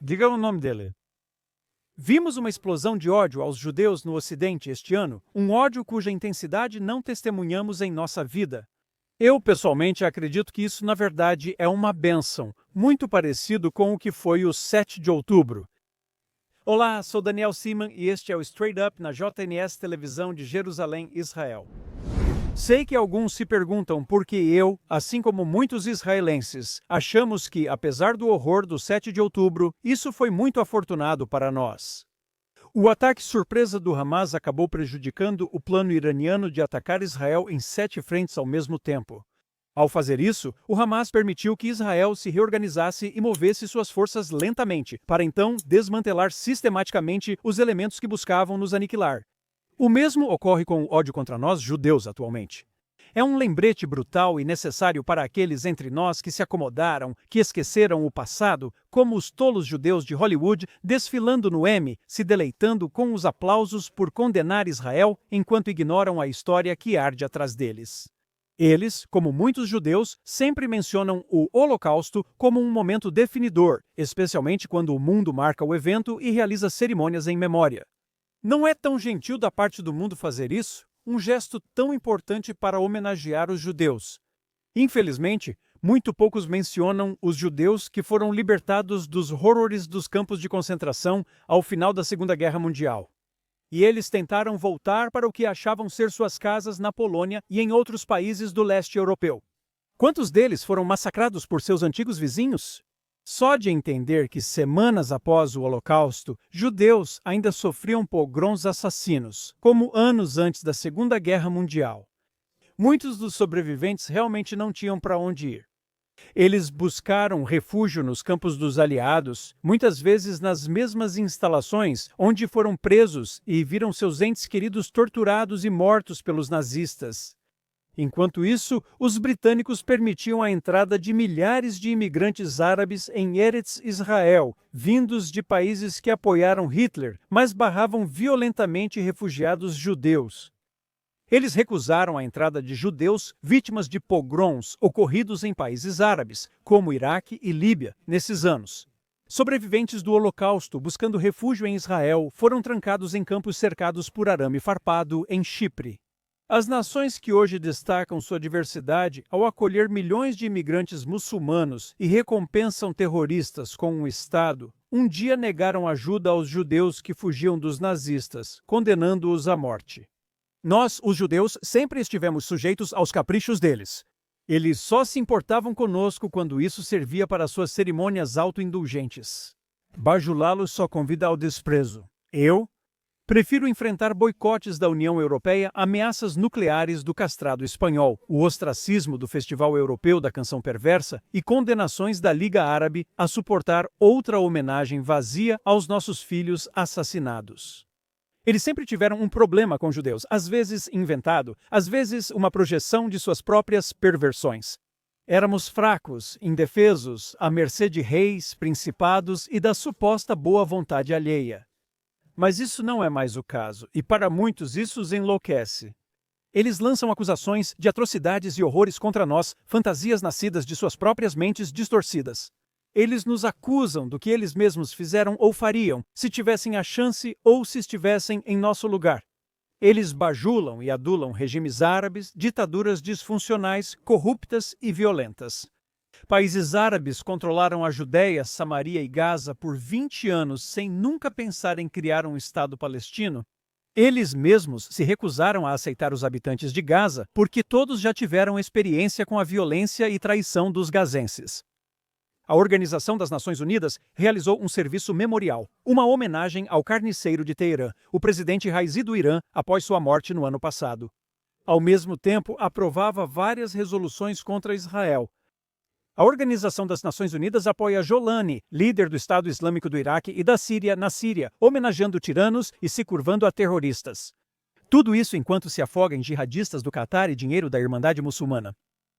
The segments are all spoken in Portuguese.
Diga o nome dele. Vimos uma explosão de ódio aos judeus no Ocidente este ano, um ódio cuja intensidade não testemunhamos em nossa vida. Eu, pessoalmente, acredito que isso, na verdade, é uma bênção, muito parecido com o que foi o 7 de outubro. Olá, sou Daniel Seaman e este é o Straight Up na JNS Televisão de Jerusalém, Israel. Sei que alguns se perguntam por que eu, assim como muitos israelenses, achamos que, apesar do horror do 7 de outubro, isso foi muito afortunado para nós. O ataque surpresa do Hamas acabou prejudicando o plano iraniano de atacar Israel em 7 frentes ao mesmo tempo. Ao fazer isso, o Hamas permitiu que Israel se reorganizasse e movesse suas forças lentamente, para então desmantelar sistematicamente os elementos que buscavam nos aniquilar. O mesmo ocorre com o ódio contra nós, judeus, atualmente. É um lembrete brutal e necessário para aqueles entre nós que se acomodaram, que esqueceram o passado, como os tolos judeus de Hollywood desfilando no Emmy, se deleitando com os aplausos por condenar Israel enquanto ignoram a história que arde atrás deles. Eles, como muitos judeus, sempre mencionam o Holocausto como um momento definidor, especialmente quando o mundo marca o evento e realiza cerimônias em memória. Não é tão gentil da parte do mundo fazer isso? Um gesto tão importante para homenagear os judeus. Infelizmente, muito poucos mencionam os judeus que foram libertados dos horrores dos campos de concentração ao final da Segunda Guerra Mundial. E eles tentaram voltar para o que achavam ser suas casas na Polônia e em outros países do leste europeu. Quantos deles foram massacrados por seus antigos vizinhos? Só de entender que semanas após o Holocausto, judeus ainda sofriam pogroms assassinos, como anos antes da Segunda Guerra Mundial. Muitos dos sobreviventes realmente não tinham para onde ir. Eles buscaram refúgio nos campos dos aliados, muitas vezes nas mesmas instalações onde foram presos e viram seus entes queridos torturados e mortos pelos nazistas. Enquanto isso, os britânicos permitiam a entrada de milhares de imigrantes árabes em Eretz Israel, vindos de países que apoiaram Hitler, mas barravam violentamente refugiados judeus. Eles recusaram a entrada de judeus vítimas de pogroms ocorridos em países árabes, como Iraque e Líbia, nesses anos. Sobreviventes do Holocausto buscando refúgio em Israel foram trancados em campos cercados por arame farpado em Chipre. As nações que hoje destacam sua diversidade ao acolher milhões de imigrantes muçulmanos e recompensam terroristas com um Estado, um dia negaram ajuda aos judeus que fugiam dos nazistas, condenando-os à morte. Nós, os judeus, sempre estivemos sujeitos aos caprichos deles. Eles só se importavam conosco quando isso servia para suas cerimônias autoindulgentes. Bajulá-los só convida ao desprezo. Eu prefiro enfrentar boicotes da União Europeia, ameaças nucleares do castrado espanhol, o ostracismo do Festival Europeu da Canção Perversa e condenações da Liga Árabe a suportar outra homenagem vazia aos nossos filhos assassinados. Eles sempre tiveram um problema com judeus, às vezes inventado, às vezes uma projeção de suas próprias perversões. Éramos fracos, indefesos, à mercê de reis, principados e da suposta boa vontade alheia. Mas isso não é mais o caso, e para muitos isso os enlouquece. Eles lançam acusações de atrocidades e horrores contra nós, fantasias nascidas de suas próprias mentes distorcidas. Eles nos acusam do que eles mesmos fizeram ou fariam, se tivessem a chance ou se estivessem em nosso lugar. Eles bajulam e adulam regimes árabes, ditaduras disfuncionais, corruptas e violentas. Países árabes controlaram a Judéia, Samaria e Gaza por 20 anos sem nunca pensar em criar um Estado palestino. Eles mesmos se recusaram a aceitar os habitantes de Gaza porque todos já tiveram experiência com a violência e traição dos gazenses. A Organização das Nações Unidas realizou um serviço memorial, uma homenagem ao carniceiro de Teherã, o presidente Raisi do Irã, após sua morte no ano passado. Ao mesmo tempo, aprovava várias resoluções contra Israel. A Organização das Nações Unidas apoia Jolani, líder do Estado Islâmico do Iraque e da Síria, na Síria, homenageando tiranos e se curvando a terroristas. Tudo isso enquanto se afoga em jihadistas do Catar e dinheiro da Irmandade Muçulmana.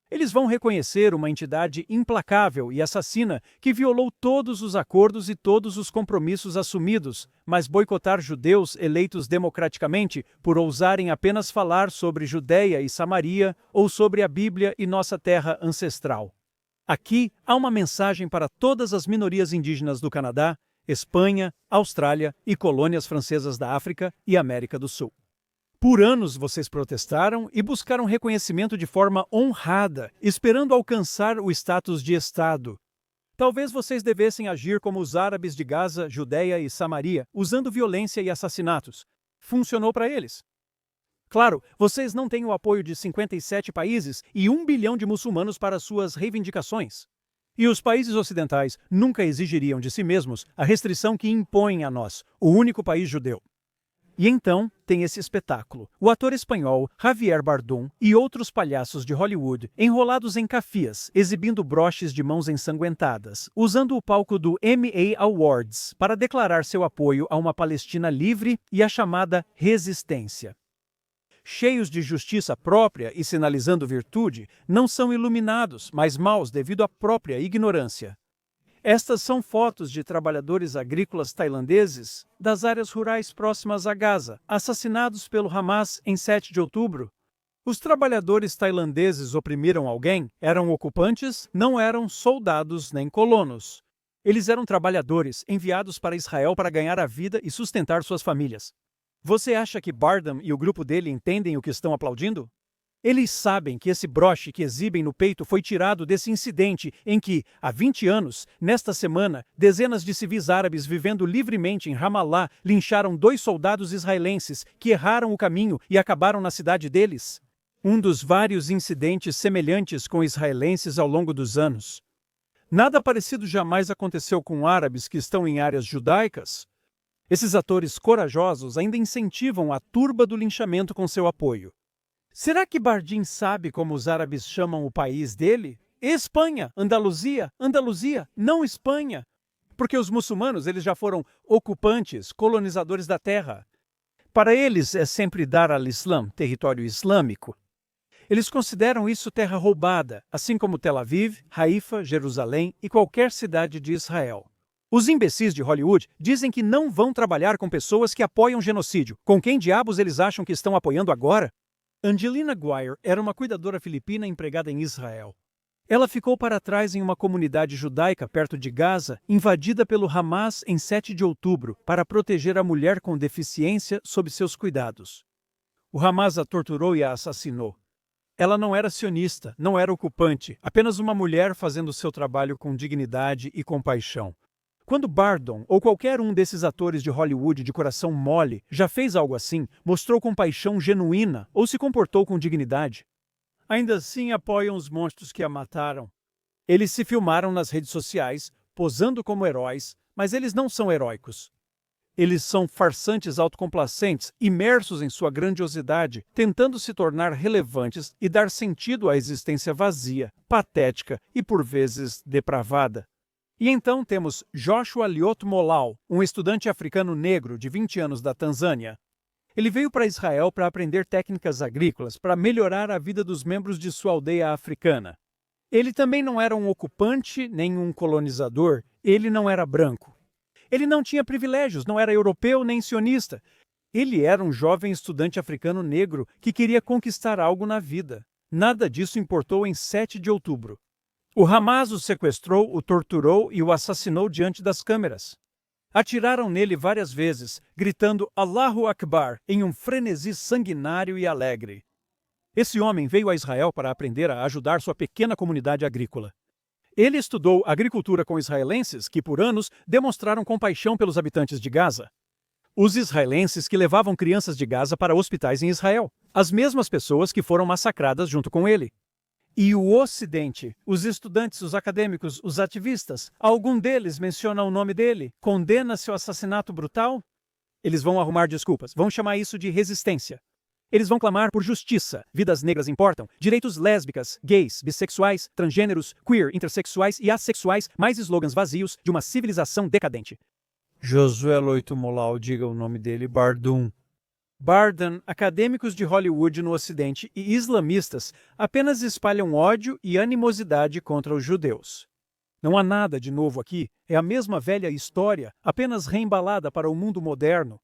Eles vão reconhecer uma entidade implacável e assassina que violou todos os acordos e todos os compromissos assumidos, mas boicotar judeus eleitos democraticamente por ousarem apenas falar sobre Judéia e Samaria ou sobre a Bíblia e nossa terra ancestral. Aqui há uma mensagem para todas as minorias indígenas do Canadá Espanha, Austrália e colônias francesas da África e América do Sul. Por anos vocês protestaram e buscaram reconhecimento de forma honrada, esperando alcançar o status de Estado. Talvez vocês devessem agir como os árabes de Gaza, Judeia e Samaria, usando violência e assassinatos. Funcionou para eles. Claro, vocês não têm o apoio de 57 países e 1 bilhão de muçulmanos para suas reivindicações. E os países ocidentais nunca exigiriam de si mesmos a restrição que impõem a nós, o único país judeu. E então tem esse espetáculo. O ator espanhol Javier Bardem e outros palhaços de Hollywood enrolados em cafias, exibindo broches de mãos ensanguentadas, usando o palco do Emmy Awards para declarar seu apoio a uma Palestina livre e a chamada resistência. Cheios de justiça própria e sinalizando virtude, não são iluminados, mas maus devido à própria ignorância. Estas são fotos de trabalhadores agrícolas tailandeses das áreas rurais próximas a Gaza, assassinados pelo Hamas em 7 de outubro. Os trabalhadores tailandeses oprimiram alguém? Eram ocupantes? Não eram soldados nem colonos. Eles eram trabalhadores enviados para Israel para ganhar a vida e sustentar suas famílias. Você acha que Bardem e o grupo dele entendem o que estão aplaudindo? Eles sabem que esse broche que exibem no peito foi tirado desse incidente em que, há 20 anos, nesta semana, dezenas de civis árabes vivendo livremente em Ramallah lincharam 2 soldados israelenses que erraram o caminho e acabaram na cidade deles. Um dos vários incidentes semelhantes com israelenses ao longo dos anos. Nada parecido jamais aconteceu com árabes que estão em áreas judaicas. Esses atores corajosos ainda incentivam a turba do linchamento com seu apoio. Será que Bardem sabe como os árabes chamam o país dele? Espanha, Andaluzia, não Espanha. Porque os muçulmanos eles já foram ocupantes, colonizadores da terra. Para eles é sempre Dar al-Islam, território islâmico. Eles consideram isso terra roubada, assim como Tel Aviv, Haifa, Jerusalém e qualquer cidade de Israel. Os imbecis de Hollywood dizem que não vão trabalhar com pessoas que apoiam genocídio. Com quem diabos eles acham que estão apoiando agora? Angelina Guire era uma cuidadora filipina empregada em Israel. Ela ficou para trás em uma comunidade judaica perto de Gaza, invadida pelo Hamas em 7 de outubro, para proteger a mulher com deficiência sob seus cuidados. O Hamas a torturou e a assassinou. Ela não era sionista, não era ocupante, apenas uma mulher fazendo seu trabalho com dignidade e compaixão. Quando Bardem ou qualquer um desses atores de Hollywood de coração mole já fez algo assim, mostrou compaixão genuína ou se comportou com dignidade, ainda assim apoiam os monstros que a mataram. Eles se filmaram nas redes sociais, posando como heróis, mas eles não são heróicos. Eles são farsantes autocomplacentes, imersos em sua grandiosidade, tentando se tornar relevantes e dar sentido à existência vazia, patética e por vezes depravada. E então temos Joshua Liot Molau, um estudante africano negro de 20 anos da Tanzânia. Ele veio para Israel para aprender técnicas agrícolas para melhorar a vida dos membros de sua aldeia africana. Ele também não era um ocupante nem um colonizador, ele não era branco. Ele não tinha privilégios, não era europeu nem sionista. Ele era um jovem estudante africano negro que queria conquistar algo na vida. Nada disso importou em 7 de outubro. O Hamas o sequestrou, o torturou e o assassinou diante das câmeras. Atiraram nele várias vezes, gritando Allahu Akbar em um frenesi sanguinário e alegre. Esse homem veio a Israel para aprender a ajudar sua pequena comunidade agrícola. Ele estudou agricultura com israelenses que, por anos, demonstraram compaixão pelos habitantes de Gaza. Os israelenses que levavam crianças de Gaza para hospitais em Israel. As mesmas pessoas que foram massacradas junto com ele. E o Ocidente, os estudantes, os acadêmicos, os ativistas, algum deles menciona o nome dele, condena seu assassinato brutal? Eles vão arrumar desculpas, vão chamar isso de resistência. Eles vão clamar por justiça, vidas negras importam, direitos lésbicas, gays, bissexuais, transgêneros, queer, intersexuais e assexuais, mais slogans vazios de uma civilização decadente. Josué Loito Molau, diga o nome dele, Bardem. Bardem, acadêmicos de Hollywood no Ocidente e islamistas apenas espalham ódio e animosidade contra os judeus. Não há nada de novo aqui, é a mesma velha história, apenas reembalada para o mundo moderno.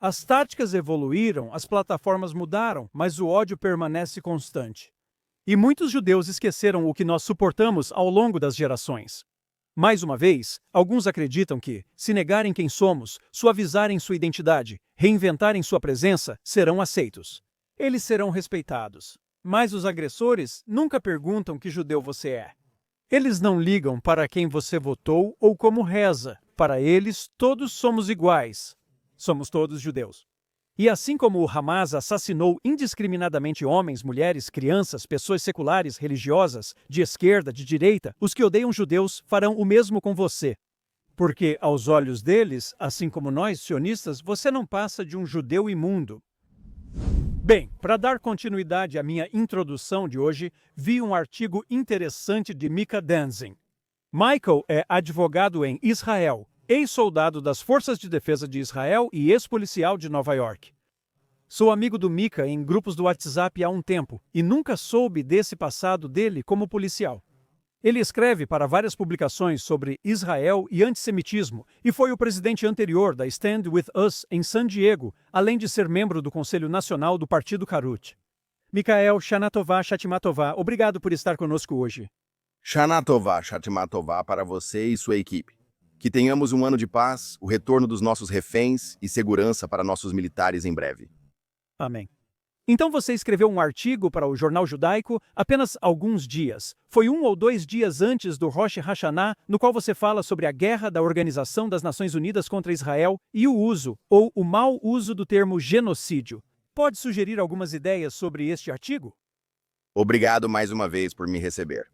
As táticas evoluíram, as plataformas mudaram, mas o ódio permanece constante. E muitos judeus esqueceram o que nós suportamos ao longo das gerações. Mais uma vez, alguns acreditam que, se negarem quem somos, suavizarem sua identidade, reinventarem sua presença, serão aceitos. Eles serão respeitados. Mas os agressores nunca perguntam que judeu você é. Eles não ligam para quem você votou ou como reza. Para eles, todos somos iguais. Somos todos judeus. E assim como o Hamas assassinou indiscriminadamente homens, mulheres, crianças, pessoas seculares, religiosas, de esquerda, de direita, os que odeiam judeus farão o mesmo com você. Porque, aos olhos deles, assim como nós, sionistas, você não passa de um judeu imundo. Bem, para dar continuidade à minha introdução de hoje, vi um artigo interessante de Mika Danzin. Michael é advogado em Israel, ex-soldado das Forças de Defesa de Israel e ex-policial de Nova York. Sou amigo do Mika em grupos do WhatsApp há um tempo e nunca soube desse passado dele como policial. Ele escreve para várias publicações sobre Israel e antissemitismo e foi o presidente anterior da Stand With Us em San Diego, além de ser membro do Conselho Nacional do Partido Karut. Mikael Shanatová Shatimatová, obrigado por estar conosco hoje. Shanatová Shatimatová para você e sua equipe. Que tenhamos um ano de paz, o retorno dos nossos reféns e segurança para nossos militares em breve. Amém. Então você escreveu um artigo para o Jornal Judaico apenas alguns dias. Foi 1 ou 2 dias antes do Rosh Hashanah, no qual você fala sobre a guerra da Organização das Nações Unidas contra Israel e o uso, ou o mau uso do termo genocídio. Pode sugerir algumas ideias sobre este artigo? Obrigado mais uma vez por me receber.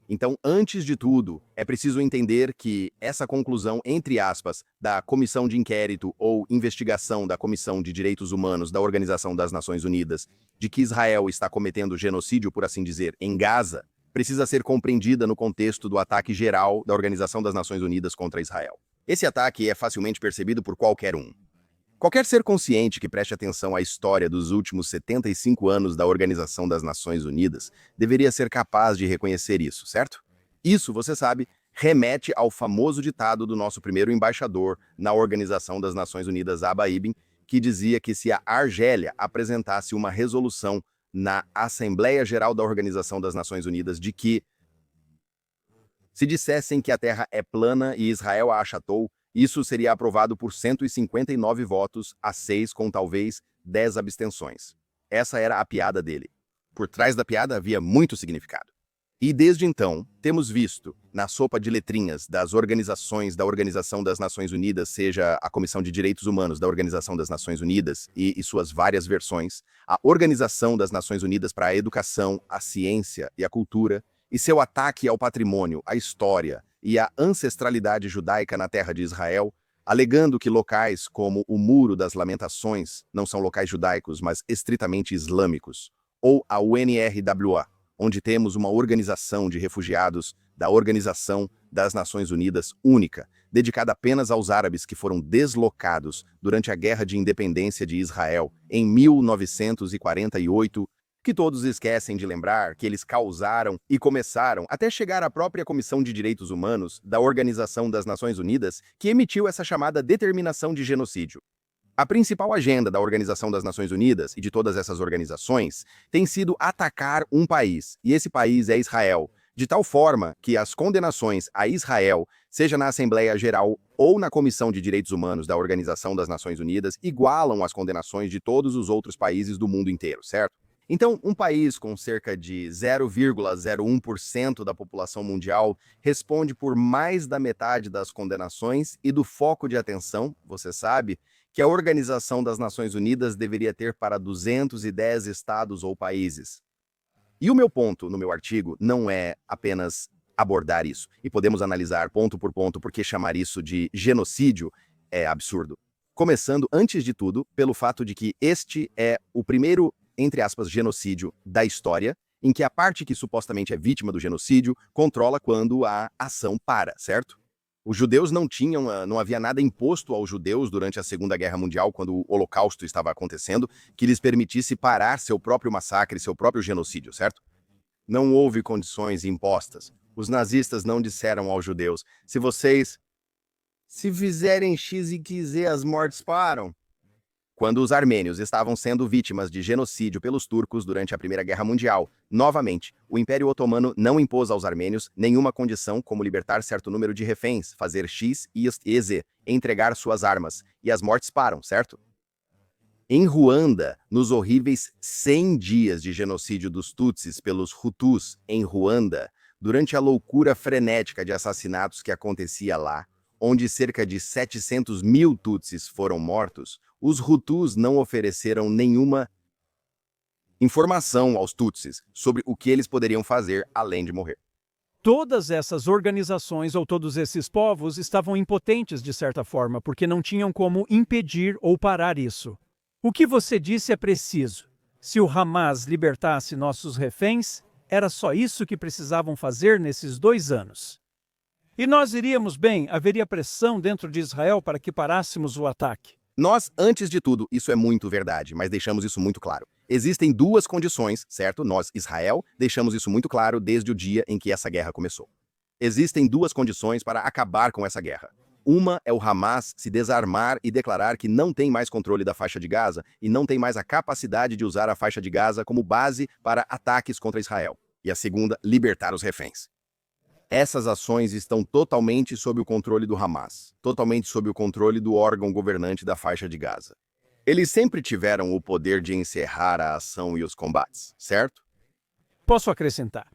Então, antes de tudo, é preciso entender que essa conclusão, entre aspas, da Comissão de Inquérito ou Investigação da Comissão de Direitos Humanos da Organização das Nações Unidas, de que Israel está cometendo genocídio, por assim dizer, em Gaza, precisa ser compreendida no contexto do ataque geral da Organização das Nações Unidas contra Israel. Esse ataque é facilmente percebido por qualquer um. Qualquer ser consciente que preste atenção à história dos últimos 75 anos da Organização das Nações Unidas deveria ser capaz de reconhecer isso, certo? Isso, você sabe, remete ao famoso ditado do nosso primeiro embaixador na Organização das Nações Unidas, Abba Eban, que dizia que se a Argélia apresentasse uma resolução na Assembleia Geral da Organização das Nações Unidas de que se dissessem que a Terra é plana e Israel a achatou, isso seria aprovado por 159 votos a 6, com talvez 10 abstenções. Essa era a piada dele. Por trás da piada havia muito significado. E desde então, temos visto, na sopa de letrinhas das organizações da Organização das Nações Unidas, seja a Comissão de Direitos Humanos da Organização das Nações Unidas e suas várias versões, a Organização das Nações Unidas para a Educação, a Ciência e a Cultura, e seu ataque ao patrimônio, à história e à ancestralidade judaica na terra de Israel, alegando que locais como o Muro das Lamentações não são locais judaicos, mas estritamente islâmicos, ou a UNRWA, onde temos uma organização de refugiados da Organização das Nações Unidas única, dedicada apenas aos árabes que foram deslocados durante a Guerra de Independência de Israel em 1948, que todos esquecem de lembrar que eles causaram e começaram até chegar à própria Comissão de Direitos Humanos da Organização das Nações Unidas, que emitiu essa chamada determinação de genocídio. A principal agenda da Organização das Nações Unidas e de todas essas organizações tem sido atacar um país, e esse país é Israel, de tal forma que as condenações a Israel, seja na Assembleia Geral ou na Comissão de Direitos Humanos da Organização das Nações Unidas, igualam as condenações de todos os outros países do mundo inteiro, certo? Então, um país com cerca de 0,01% da população mundial responde por mais da metade das condenações e do foco de atenção, você sabe, que a Organização das Nações Unidas deveria ter para 210 estados ou países. E o meu ponto no meu artigo não é apenas abordar isso, e podemos analisar ponto por ponto porque chamar isso de genocídio é absurdo. Começando, antes de tudo, pelo fato de que este é o primeiro, entre aspas, genocídio da história, em que a parte que supostamente é vítima do genocídio controla quando a ação para, certo? Os judeus não havia nada imposto aos judeus durante a Segunda Guerra Mundial, quando o Holocausto estava acontecendo, que lhes permitisse parar seu próprio massacre, seu próprio genocídio, certo? Não houve condições impostas. Os nazistas não disseram aos judeus, se fizerem X e Z, as mortes param. Quando os armênios estavam sendo vítimas de genocídio pelos turcos durante a Primeira Guerra Mundial, novamente, o Império Otomano não impôs aos armênios nenhuma condição como libertar certo número de reféns, fazer X, Y e Z, entregar suas armas, e as mortes param, certo? Em Ruanda, nos horríveis 100 dias de genocídio dos Tutsis pelos Hutus em Ruanda, durante a loucura frenética de assassinatos que acontecia lá, onde cerca de 700 mil Tutsis foram mortos, os Hutus não ofereceram nenhuma informação aos Tutsis sobre o que eles poderiam fazer além de morrer. Todas essas organizações ou todos esses povos estavam impotentes de certa forma, porque não tinham como impedir ou parar isso. O que você disse é preciso. Se o Hamas libertasse nossos reféns, era só isso que precisavam fazer nesses 2 anos. E nós iríamos bem, haveria pressão dentro de Israel para que parássemos o ataque. Nós, antes de tudo, isso é muito verdade, mas deixamos isso muito claro. Existem 2 condições, certo? Nós, Israel, deixamos isso muito claro desde o dia em que essa guerra começou. Existem 2 condições para acabar com essa guerra. Uma é o Hamas se desarmar e declarar que não tem mais controle da faixa de Gaza e não tem mais a capacidade de usar a faixa de Gaza como base para ataques contra Israel. E a segunda, libertar os reféns. Essas ações estão totalmente sob o controle do Hamas, totalmente sob o controle do órgão governante da faixa de Gaza. Eles sempre tiveram o poder de encerrar a ação e os combates, certo? Posso acrescentar,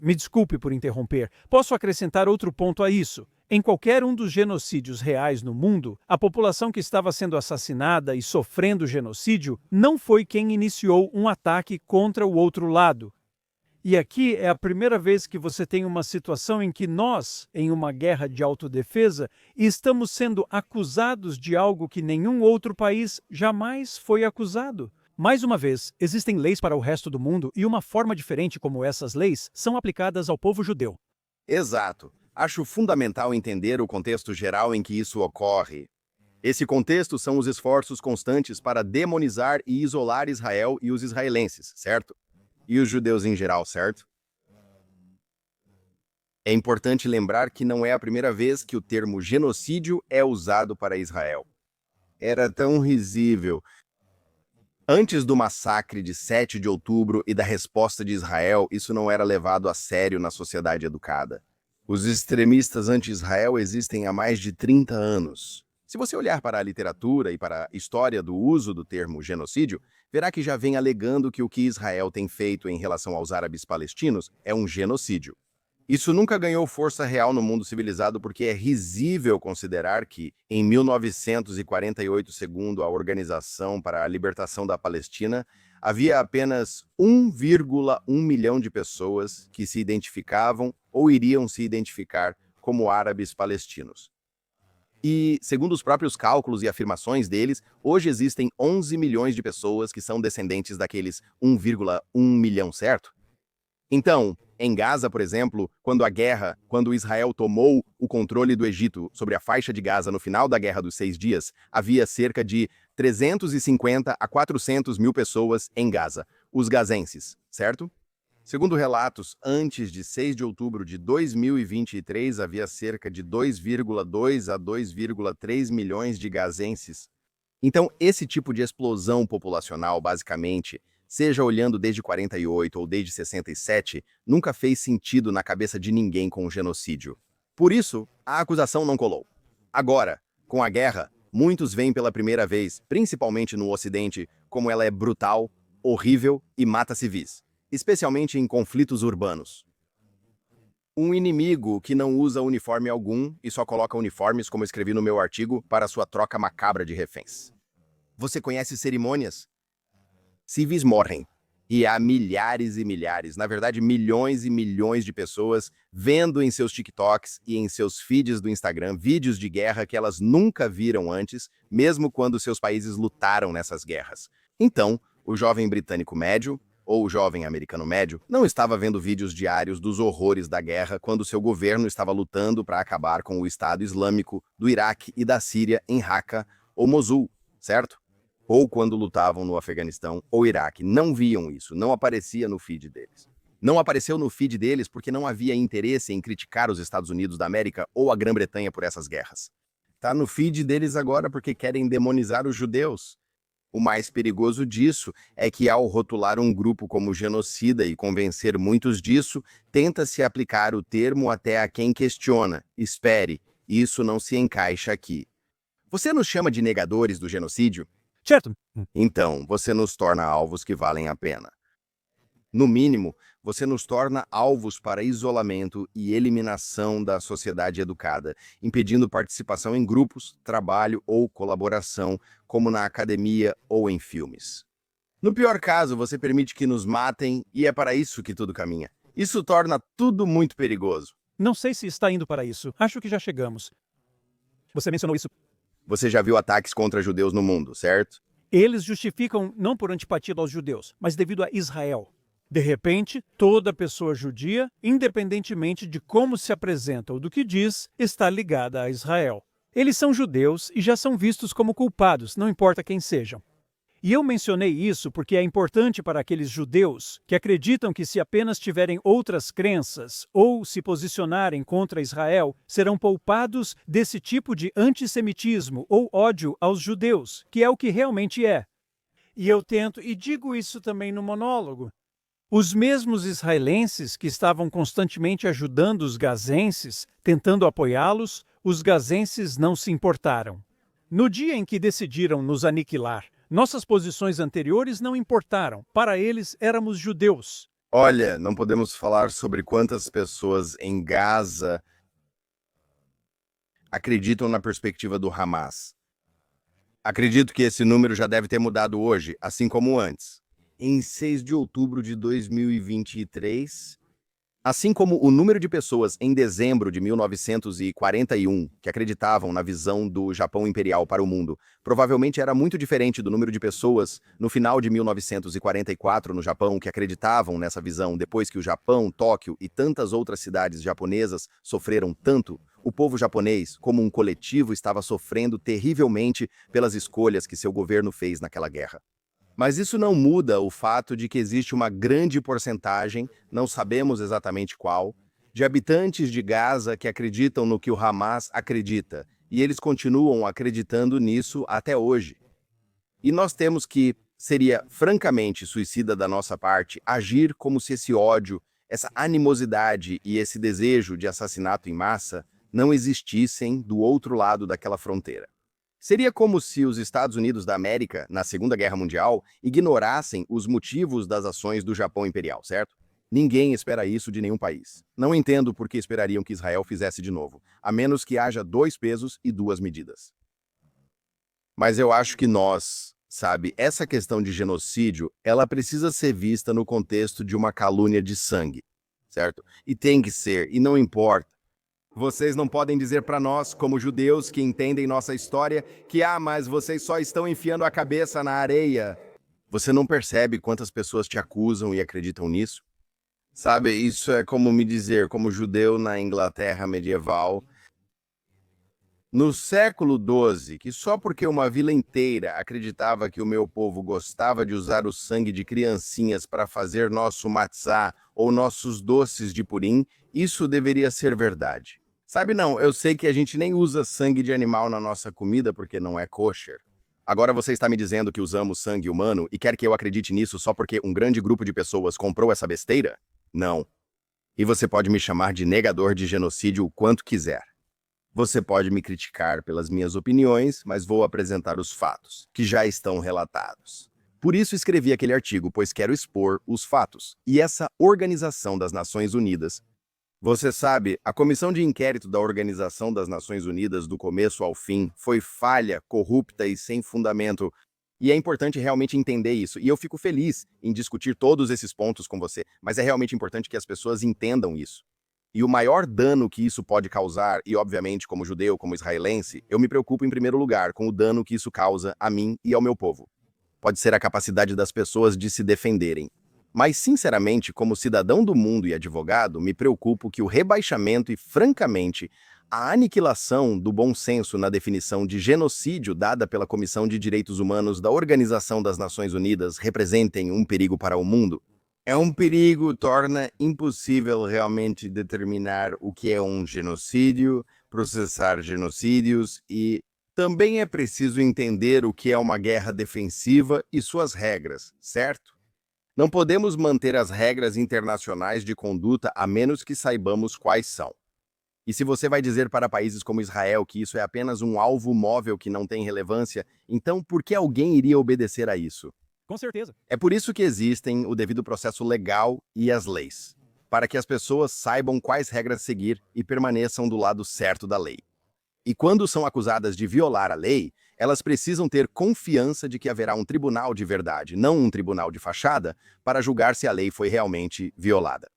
me desculpe por interromper, posso acrescentar outro ponto a isso. Em qualquer um dos genocídios reais no mundo, a população que estava sendo assassinada e sofrendo genocídio não foi quem iniciou um ataque contra o outro lado. E aqui é a primeira vez que você tem uma situação em que nós, em uma guerra de autodefesa, estamos sendo acusados de algo que nenhum outro país jamais foi acusado. Mais uma vez, existem leis para o resto do mundo e uma forma diferente como essas leis são aplicadas ao povo judeu. Exato. Acho fundamental entender o contexto geral em que isso ocorre. Esse contexto são os esforços constantes para demonizar e isolar Israel e os israelenses, certo? E os judeus em geral, certo? É importante lembrar que não é a primeira vez que o termo genocídio é usado para Israel. Era tão risível. Antes do massacre de 7 de outubro e da resposta de Israel, isso não era levado a sério na sociedade educada. Os extremistas anti-Israel existem há mais de 30 anos. Se você olhar para a literatura e para a história do uso do termo genocídio, verá que já vem alegando que o que Israel tem feito em relação aos árabes palestinos é um genocídio. Isso nunca ganhou força real no mundo civilizado porque é risível considerar que, em 1948, segundo a Organização para a Libertação da Palestina, havia apenas 1,1 milhão de pessoas que se identificavam ou iriam se identificar como árabes palestinos. E, segundo os próprios cálculos e afirmações deles, hoje existem 11 milhões de pessoas que são descendentes daqueles 1,1 milhão, certo? Então, em Gaza, por exemplo, quando Israel tomou o controle do Egito sobre a faixa de Gaza no final da Guerra dos 6 Dias, havia cerca de 350 a 400 mil pessoas em Gaza, os gazenses, certo? Segundo relatos, antes de 6 de outubro de 2023, havia cerca de 2,2 a 2,3 milhões de gazenses. Então, esse tipo de explosão populacional, basicamente, seja olhando desde 48 ou desde 67, nunca fez sentido na cabeça de ninguém com o genocídio. Por isso, a acusação não colou. Agora, com a guerra, muitos veem pela primeira vez, principalmente no Ocidente, como ela é brutal, horrível e mata civis, especialmente em conflitos urbanos. Um inimigo que não usa uniforme algum e só coloca uniformes, como escrevi no meu artigo, para sua troca macabra de reféns. Você conhece cerimônias? Civis morrem. E há milhares e milhares, na verdade milhões e milhões de pessoas vendo em seus TikToks e em seus feeds do Instagram vídeos de guerra que elas nunca viram antes, mesmo quando seus países lutaram nessas guerras. Então, o jovem britânico médio, ou o jovem americano médio, não estava vendo vídeos diários dos horrores da guerra quando seu governo estava lutando para acabar com o Estado Islâmico do Iraque e da Síria em Raqqa ou Mosul, certo? Ou quando lutavam no Afeganistão ou Iraque. Não viam isso, não aparecia no feed deles. Não apareceu no feed deles porque não havia interesse em criticar os Estados Unidos da América ou a Grã-Bretanha por essas guerras. Tá no feed deles agora porque querem demonizar os judeus. O mais perigoso disso é que, ao rotular um grupo como genocida e convencer muitos disso, tenta-se aplicar o termo até a quem questiona. Espere, isso não se encaixa aqui. Você nos chama de negadores do genocídio? Certo? Então, você nos torna alvos que valem a pena. No mínimo, você nos torna alvos para isolamento e eliminação da sociedade educada, impedindo participação em grupos, trabalho ou colaboração, como na academia ou em filmes. No pior caso, você permite que nos matem e é para isso que tudo caminha. Isso torna tudo muito perigoso. Não sei se está indo para isso. Acho que já chegamos. Você mencionou isso. Você já viu ataques contra judeus no mundo, certo? Eles justificam não por antipatia aos judeus, mas devido a Israel. De repente, toda pessoa judia, independentemente de como se apresenta ou do que diz, está ligada a Israel. Eles são judeus e já são vistos como culpados, não importa quem sejam. E eu mencionei isso porque é importante para aqueles judeus que acreditam que, se apenas tiverem outras crenças ou se posicionarem contra Israel, serão poupados desse tipo de antissemitismo ou ódio aos judeus, que é o que realmente é. E eu tento, e digo isso também no monólogo. Os mesmos israelenses que estavam constantemente ajudando os gazenses, tentando apoiá-los, os gazenses não se importaram. No dia em que decidiram nos aniquilar, nossas posições anteriores não importaram. Para eles, éramos judeus. Olha, não podemos falar sobre quantas pessoas em Gaza acreditam na perspectiva do Hamas. Acredito que esse número já deve ter mudado hoje, assim como antes. Em 6 de outubro de 2023, assim como o número de pessoas em dezembro de 1941 que acreditavam na visão do Japão imperial para o mundo, provavelmente era muito diferente do número de pessoas no final de 1944 no Japão que acreditavam nessa visão depois que o Japão, Tóquio e tantas outras cidades japonesas sofreram tanto. O povo japonês, como um coletivo, estava sofrendo terrivelmente pelas escolhas que seu governo fez naquela guerra. Mas isso não muda o fato de que existe uma grande porcentagem, não sabemos exatamente qual, de habitantes de Gaza que acreditam no que o Hamas acredita, e eles continuam acreditando nisso até hoje. E nós temos que, seria francamente suicida da nossa parte, agir como se esse ódio, essa animosidade e esse desejo de assassinato em massa não existissem do outro lado daquela fronteira. Seria como se os Estados Unidos da América, na Segunda Guerra Mundial, ignorassem os motivos das ações do Japão imperial, certo? Ninguém espera isso de nenhum país. Não entendo por que esperariam que Israel fizesse de novo, a menos que haja dois pesos e duas medidas. Mas eu acho que essa questão de genocídio, ela precisa ser vista no contexto de uma calúnia de sangue, certo? E tem que ser, e não importa. Vocês não podem dizer para nós, como judeus que entendem nossa história, que mas vocês só estão enfiando a cabeça na areia. Você não percebe quantas pessoas te acusam e acreditam nisso? Sabe, isso é como me dizer, como judeu na Inglaterra medieval, no século XII, que só porque uma vila inteira acreditava que o meu povo gostava de usar o sangue de criancinhas para fazer nosso matzá ou nossos doces de purim, isso deveria ser verdade. Sabe, não, eu sei que a gente nem usa sangue de animal na nossa comida porque não é kosher. Agora você está me dizendo que usamos sangue humano e quer que eu acredite nisso só porque um grande grupo de pessoas comprou essa besteira? Não. E você pode me chamar de negador de genocídio o quanto quiser. Você pode me criticar pelas minhas opiniões, mas vou apresentar os fatos, que já estão relatados. Por isso escrevi aquele artigo, pois quero expor os fatos. E essa Organização das Nações Unidas, você sabe, a comissão de inquérito da Organização das Nações Unidas do começo ao fim foi falha, corrupta e sem fundamento. E é importante realmente entender isso. E eu fico feliz em discutir todos esses pontos com você, mas é realmente importante que as pessoas entendam isso. E o maior dano que isso pode causar, e obviamente como judeu, como israelense, eu me preocupo em primeiro lugar com o dano que isso causa a mim e ao meu povo. Pode ser a capacidade das pessoas de se defenderem. Mas, sinceramente, como cidadão do mundo e advogado, me preocupo que o rebaixamento e, francamente, a aniquilação do bom senso na definição de genocídio dada pela Comissão de Direitos Humanos da Organização das Nações Unidas representem um perigo para o mundo. É um perigo, torna impossível realmente determinar o que é um genocídio, processar genocídios e Também é preciso entender o que é uma guerra defensiva e suas regras, certo? Não podemos manter as regras internacionais de conduta a menos que saibamos quais são. E se você vai dizer para países como Israel que isso é apenas um alvo móvel que não tem relevância, então por que alguém iria obedecer a isso? Com certeza. É por isso que existem o devido processo legal e as leis, para que as pessoas saibam quais regras seguir e permaneçam do lado certo da lei. E quando são acusadas de violar a lei, elas precisam ter confiança de que haverá um tribunal de verdade, não um tribunal de fachada, para julgar se a lei foi realmente violada.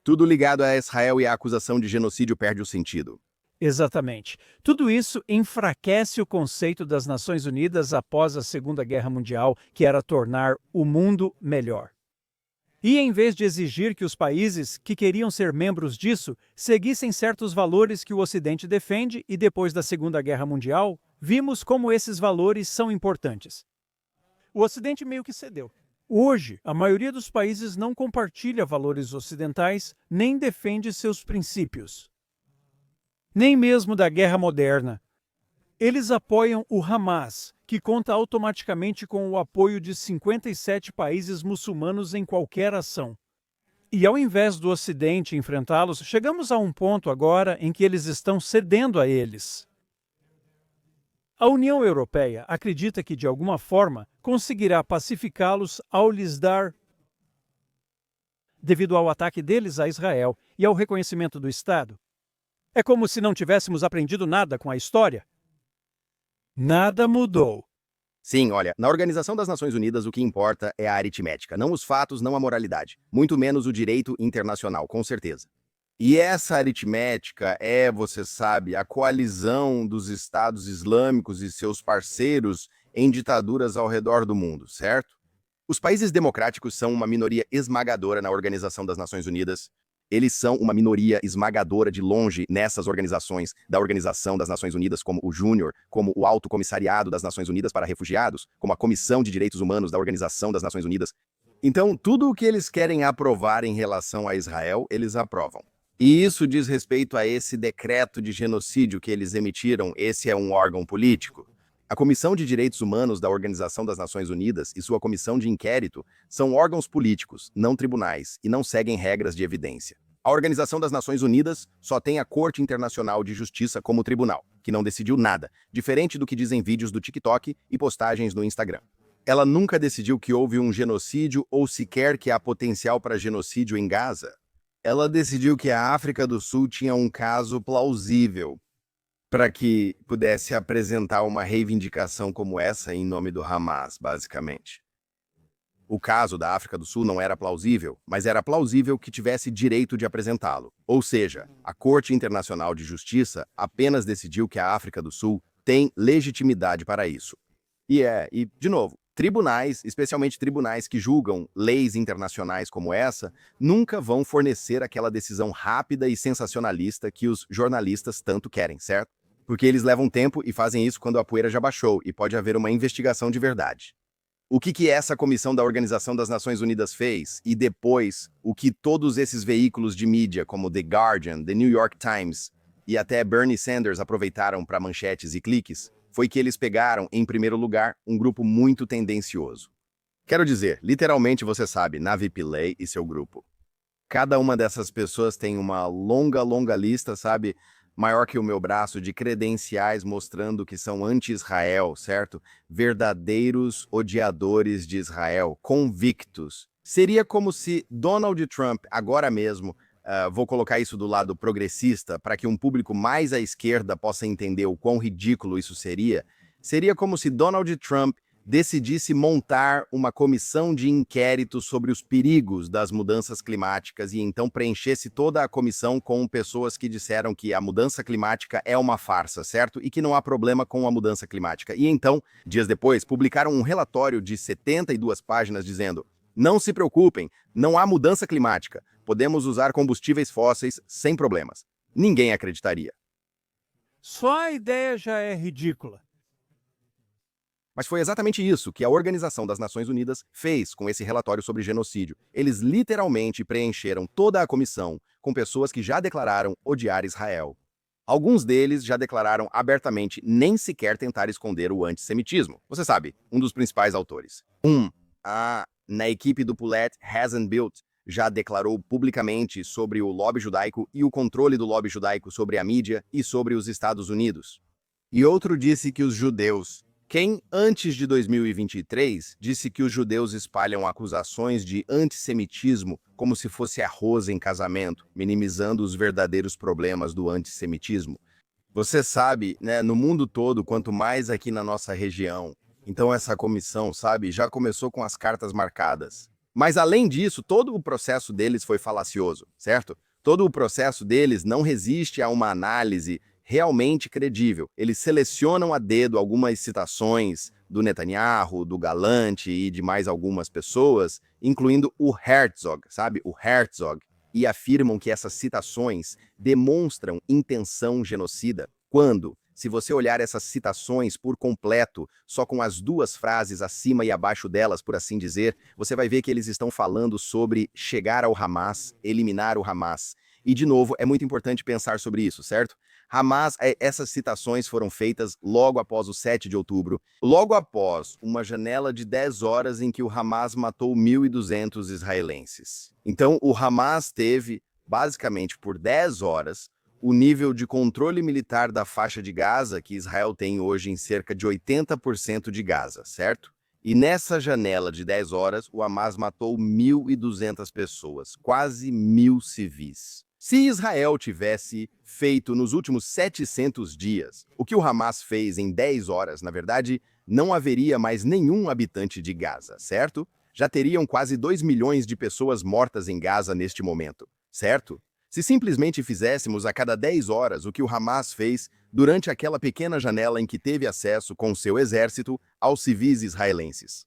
Tudo ligado a Israel e a acusação de genocídio perde o sentido. Exatamente. Tudo isso enfraquece o conceito das Nações Unidas após a Segunda Guerra Mundial, que era tornar o mundo melhor. E em vez de exigir que os países que queriam ser membros disso seguissem certos valores que o Ocidente defende, e depois da Segunda Guerra Mundial, vimos como esses valores são importantes. O Ocidente meio que cedeu. Hoje, a maioria dos países não compartilha valores ocidentais nem defende seus princípios. Nem mesmo da guerra moderna. Eles apoiam o Hamas, que conta automaticamente com o apoio de 57 países muçulmanos em qualquer ação. E ao invés do Ocidente enfrentá-los, chegamos a um ponto agora em que eles estão cedendo a eles. A União Europeia acredita que, de alguma forma, conseguirá pacificá-los ao lhes dar, devido ao ataque deles a Israel e ao reconhecimento do Estado. É como se não tivéssemos aprendido nada com a história. Nada mudou. Sim, olha, na Organização das Nações Unidas o que importa é a aritmética, não os fatos, não a moralidade, muito menos o direito internacional, com certeza. E essa aritmética é, você sabe, a coalizão dos Estados Islâmicos e seus parceiros em ditaduras ao redor do mundo, certo? Os países democráticos são uma minoria esmagadora na Organização das Nações Unidas. Eles são uma minoria esmagadora de longe nessas organizações da Organização das Nações Unidas, como o Júnior, como o Alto Comissariado das Nações Unidas para Refugiados, como a Comissão de Direitos Humanos da Organização das Nações Unidas. Então, tudo o que eles querem aprovar em relação a Israel, eles aprovam. E isso diz respeito a esse decreto de genocídio que eles emitiram. Esse é um órgão político. A Comissão de Direitos Humanos da Organização das Nações Unidas e sua comissão de inquérito são órgãos políticos, não tribunais, e não seguem regras de evidência. A Organização das Nações Unidas só tem a Corte Internacional de Justiça como tribunal, que não decidiu nada, diferente do que dizem vídeos do TikTok e postagens no Instagram. Ela nunca decidiu que houve um genocídio ou sequer que há potencial para genocídio em Gaza. Ela decidiu que a África do Sul tinha um caso plausível para que pudesse apresentar uma reivindicação como essa em nome do Hamas, basicamente. O caso da África do Sul não era plausível, mas era plausível que tivesse direito de apresentá-lo. Ou seja, a Corte Internacional de Justiça apenas decidiu que a África do Sul tem legitimidade para isso. E de novo, tribunais, especialmente tribunais que julgam leis internacionais como essa, nunca vão fornecer aquela decisão rápida e sensacionalista que os jornalistas tanto querem, certo? Porque eles levam tempo e fazem isso quando a poeira já baixou e pode haver uma investigação de verdade. O que essa comissão da Organização das Nações Unidas fez, e depois o que todos esses veículos de mídia, como The Guardian, The New York Times e até Bernie Sanders aproveitaram para manchetes e cliques, foi que eles pegaram, em primeiro lugar, um grupo muito tendencioso. Quero dizer, literalmente você sabe, Navi Pillay e seu grupo. Cada uma dessas pessoas tem uma longa lista, sabe, maior que o meu braço, de credenciais mostrando que são anti-Israel, certo? Verdadeiros odiadores de Israel, convictos. Seria como se Donald Trump, agora mesmo, vou colocar isso do lado progressista, para que um público mais à esquerda possa entender o quão ridículo isso seria. Seria como se Donald Trump decidisse montar uma comissão de inquérito sobre os perigos das mudanças climáticas e então preenchesse toda a comissão com pessoas que disseram que a mudança climática é uma farsa, certo? E que não há problema com a mudança climática. E então, dias depois, publicaram um relatório de 72 páginas dizendo: não se preocupem, não há mudança climática, podemos usar combustíveis fósseis sem problemas. Ninguém acreditaria. Só a ideia já é ridícula. Mas foi exatamente isso que a Organização das Nações Unidas fez com esse relatório sobre genocídio. Eles literalmente preencheram toda a comissão com pessoas que já declararam odiar Israel. Alguns deles já declararam abertamente nem sequer tentar esconder o antissemitismo. Você sabe, um dos principais autores. Na equipe do Poulet, Hasn't Built já declarou publicamente sobre o lobby judaico e o controle do lobby judaico sobre a mídia e sobre os Estados Unidos. E outro disse que os judeus... Quem, antes de 2023, disse que os judeus espalham acusações de antissemitismo como se fosse arroz em casamento, minimizando os verdadeiros problemas do antissemitismo. Você sabe, né, no mundo todo, quanto mais aqui na nossa região. Então essa comissão, sabe, já começou com as cartas marcadas. Mas além disso, todo o processo deles foi falacioso, certo? Todo o processo deles não resiste a uma análise realmente credível. Eles selecionam a dedo algumas citações do Netanyahu, do Galante e de mais algumas pessoas, incluindo o Herzog, sabe? O Herzog. E afirmam que essas citações demonstram intenção genocida, quando, se você olhar essas citações por completo, só com as duas frases acima e abaixo delas, por assim dizer, você vai ver que eles estão falando sobre chegar ao Hamas, eliminar o Hamas. E, de novo, é muito importante pensar sobre isso, certo? Hamas, essas citações foram feitas logo após o 7 de outubro, logo após uma janela de 10 horas em que o Hamas matou 1.200 israelenses. Então, o Hamas teve, basicamente por 10 horas, o nível de controle militar da faixa de Gaza que Israel tem hoje em cerca de 80% de Gaza, certo? E nessa janela de 10 horas, o Hamas matou 1.200 pessoas, quase 1.000 civis. Se Israel tivesse feito nos últimos 700 dias o que o Hamas fez em 10 horas, na verdade, não haveria mais nenhum habitante de Gaza, certo? Já teriam quase 2 milhões de pessoas mortas em Gaza neste momento, certo? Se simplesmente fizéssemos a cada 10 horas o que o Hamas fez durante aquela pequena janela em que teve acesso com seu exército aos civis israelenses.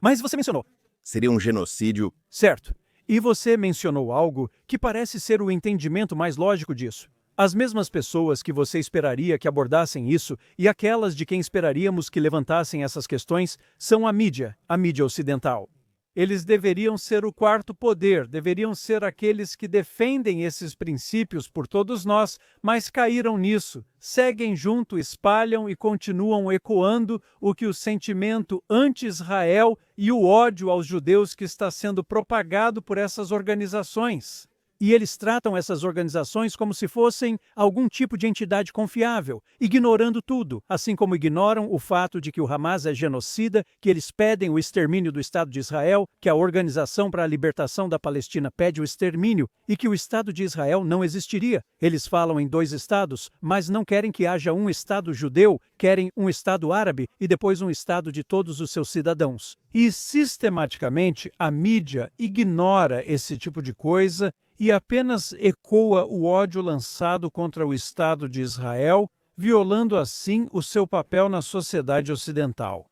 Mas você mencionou. Seria um genocídio. Certo. E você mencionou algo que parece ser o entendimento mais lógico disso. As mesmas pessoas que você esperaria que abordassem isso e aquelas de quem esperaríamos que levantassem essas questões são a mídia ocidental. Eles deveriam ser o quarto poder, deveriam ser aqueles que defendem esses princípios por todos nós, mas caíram nisso, seguem junto, espalham e continuam ecoando o que o sentimento anti-Israel e o ódio aos judeus que está sendo propagado por essas organizações. E eles tratam essas organizações como se fossem algum tipo de entidade confiável, ignorando tudo, assim como ignoram o fato de que o Hamas é genocida, que eles pedem o extermínio do Estado de Israel, que a Organização para a Libertação da Palestina pede o extermínio e que o Estado de Israel não existiria. Eles falam em 2 estados, mas não querem que haja um Estado judeu, querem um Estado árabe e depois um Estado de todos os seus cidadãos. E, sistematicamente, a mídia ignora esse tipo de coisa e apenas ecoa o ódio lançado contra o Estado de Israel, violando assim o seu papel na sociedade ocidental.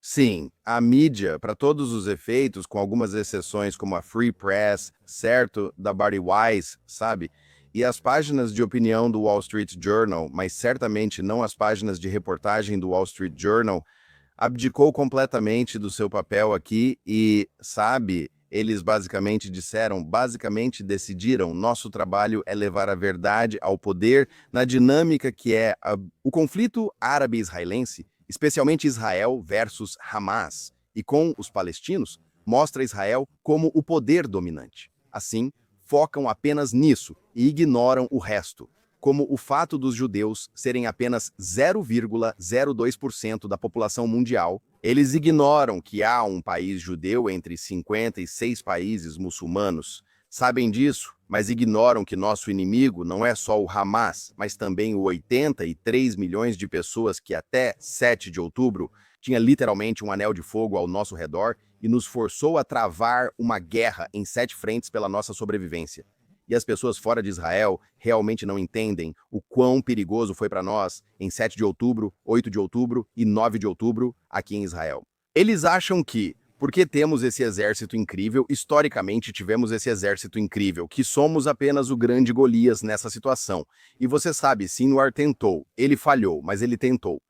Sim, a mídia, para todos os efeitos, com algumas exceções como a Free Press, certo, da Bari Weiss, sabe? E as páginas de opinião do Wall Street Journal, mas certamente não as páginas de reportagem do Wall Street Journal, abdicou completamente do seu papel aqui e, sabe, eles basicamente decidiram, nosso trabalho é levar a verdade ao poder na dinâmica que é o conflito árabe-israelense, especialmente Israel versus Hamas, e com os palestinos, mostra Israel como o poder dominante. Assim, focam apenas nisso e ignoram o resto, como o fato dos judeus serem apenas 0,02% da população mundial. Eles ignoram que há um país judeu entre 56 países muçulmanos. Sabem disso, mas ignoram que nosso inimigo não é só o Hamas, mas também o 83 milhões de pessoas que até 7 de outubro tinha literalmente um anel de fogo ao nosso redor e nos forçou a travar uma guerra em 7 frentes pela nossa sobrevivência. E as pessoas fora de Israel realmente não entendem o quão perigoso foi para nós em 7 de outubro, 8 de outubro e 9 de outubro aqui em Israel. Eles acham que, porque temos esse exército incrível, historicamente tivemos esse exército incrível, que somos apenas o grande Golias nessa situação. E você sabe, Sinwar tentou, ele falhou, mas ele tentou.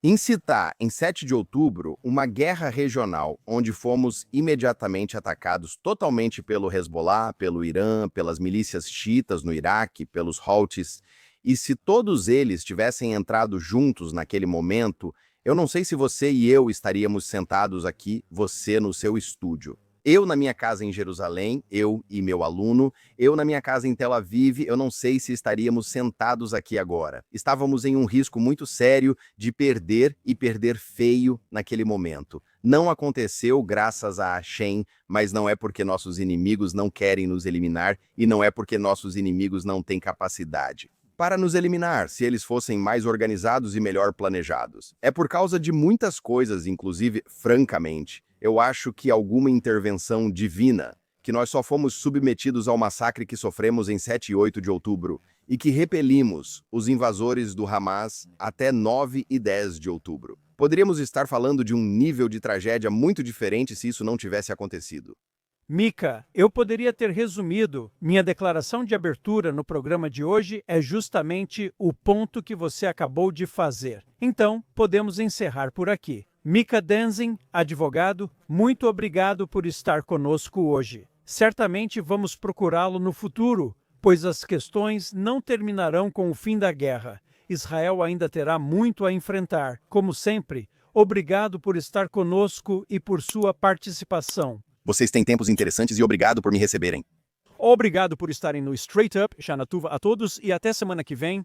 Incitar, em 7 de outubro, uma guerra regional onde fomos imediatamente atacados totalmente pelo Hezbollah, pelo Irã, pelas milícias xiitas no Iraque, pelos Houthis, e se todos eles tivessem entrado juntos naquele momento, eu não sei se você e eu estaríamos sentados aqui, você no seu estúdio. Eu na minha casa em Jerusalém, eu e meu aluno, eu na minha casa em Tel Aviv, eu não sei se estaríamos sentados aqui agora. Estávamos em um risco muito sério de perder e perder feio naquele momento. Não aconteceu graças a Hashem, mas não é porque nossos inimigos não querem nos eliminar e não é porque nossos inimigos não têm capacidade para nos eliminar, se eles fossem mais organizados e melhor planejados. É por causa de muitas coisas, inclusive, francamente, eu acho que alguma intervenção divina, que nós só fomos submetidos ao massacre que sofremos em 7 e 8 de outubro, e que repelimos os invasores do Hamas até 9 e 10 de outubro. Poderíamos estar falando de um nível de tragédia muito diferente se isso não tivesse acontecido. Mika, eu poderia ter resumido. Minha declaração de abertura no programa de hoje é justamente o ponto que você acabou de fazer. Então, podemos encerrar por aqui. Mika Denzin, advogado, muito obrigado por estar conosco hoje. Certamente vamos procurá-lo no futuro, pois as questões não terminarão com o fim da guerra. Israel ainda terá muito a enfrentar. Como sempre, obrigado por estar conosco e por sua participação. Vocês têm tempos interessantes e obrigado por me receberem. Obrigado por estarem no Straight Up, Shanatuva a todos e até semana que vem.